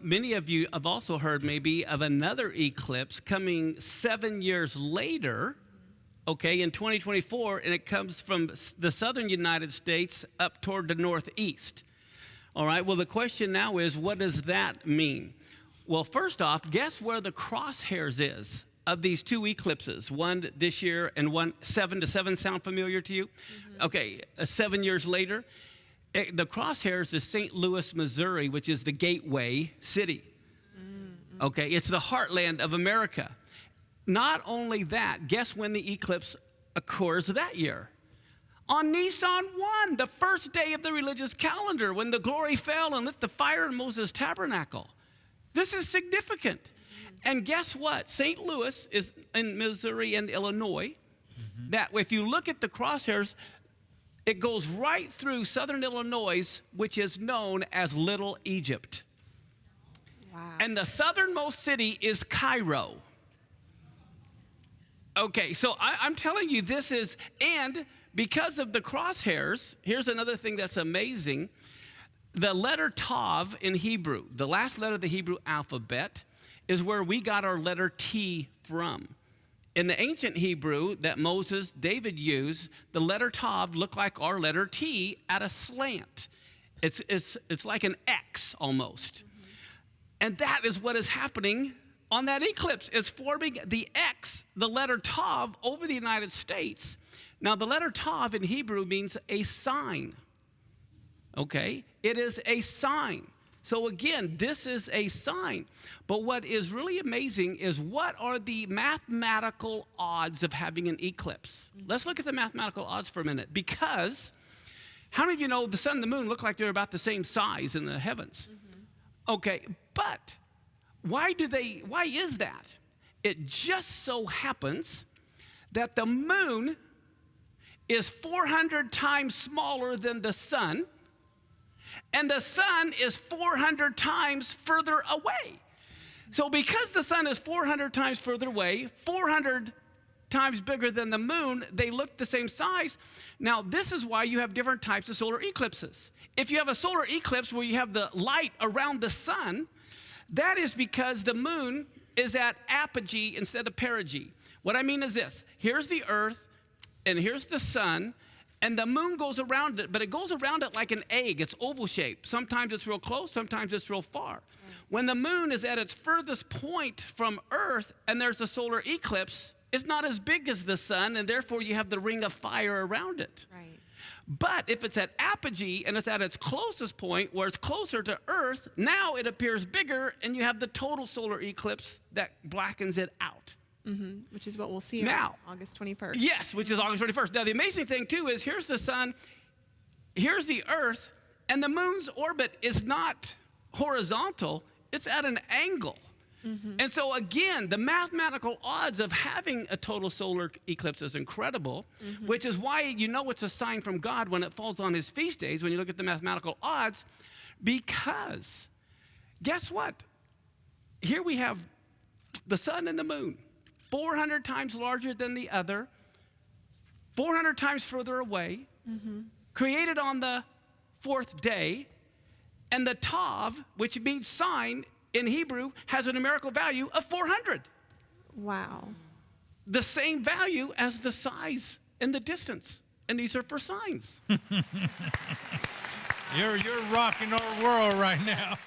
Many of you have also heard maybe of another eclipse coming 7 years later, okay, in 2024, and it comes from the southern United States up toward the northeast. All right, well, the question now is, what does that mean? Well, first off, guess where the crosshairs is of these two eclipses, one this year and one 7 to 7 sound familiar to you? Mm-hmm. Okay, 7 years later. The crosshairs is St. Louis, Missouri, which is the gateway city. Mm-hmm. Okay, it's the heartland of America. Not only that, guess when the eclipse occurs that year? On Nisan 1, the first day of the religious calendar, when the glory fell and lit the fire in Moses' tabernacle. This is significant. Mm-hmm. And guess what? St. Louis is in Missouri and Illinois. Mm-hmm. That if you look at the crosshairs, it goes right through southern Illinois, which is known as Little Egypt. Wow. And the southernmost city is Cairo. Okay, so I'm telling you this is, and because of the crosshairs, here's another thing that's amazing. The letter Tav in Hebrew, the last letter of the Hebrew alphabet, is where we got our letter T from. In the ancient Hebrew that David used, the letter Tav looked like our letter T at a slant. It's like an X almost. Mm-hmm. And that is what is happening on that eclipse. It's forming the X, the letter Tav, over the United States. Now, the letter Tav in Hebrew means a sign. Okay? It is a sign. So again, this is a sign. But what is really amazing is, what are the mathematical odds of having an eclipse? Mm-hmm. Let's look at the mathematical odds for a minute. Because how many of you know the sun and the moon look like they're about the same size in the heavens? Mm-hmm. Okay, but why is that? It just so happens that the moon is 400 times smaller than the sun, and the sun is 400 times further away. So because the sun is 400 times further away, 400 times bigger than the moon, they look the same size. Now, this is why you have different types of solar eclipses. If you have a solar eclipse where you have the light around the sun, that is because the moon is at apogee instead of perigee. What I mean is this. Here's the earth, and here's the sun, and the moon goes around it, but it goes around it like an egg. It's oval shaped. Sometimes it's real close, sometimes it's real far. When the moon is at its furthest point from Earth and there's a solar eclipse, it's not as big as the sun, and therefore you have the ring of fire around it. Right. But if it's at apogee and it's at its closest point, where it's closer to Earth, now it appears bigger, and you have the total solar eclipse that blackens it out. Mm-hmm. Which is what we'll see now, on August 21st. Yes, which is August 21st. Now, the amazing thing, too, is here's the sun, here's the earth, and the moon's orbit is not horizontal. It's at an angle. Mm-hmm. And so, again, the mathematical odds of having a total solar eclipse is incredible, mm-hmm. which is why you know it's a sign from God when it falls on his feast days, when you look at the mathematical odds, because guess what? Here we have the sun and the moon. 400 times larger than the other, 400 times further away, mm-hmm. created on the fourth day, and the Tav, which means sign in Hebrew, has a numerical value of 400. Wow. The same value as the size and the distance, and these are for signs. You're rocking our world right now.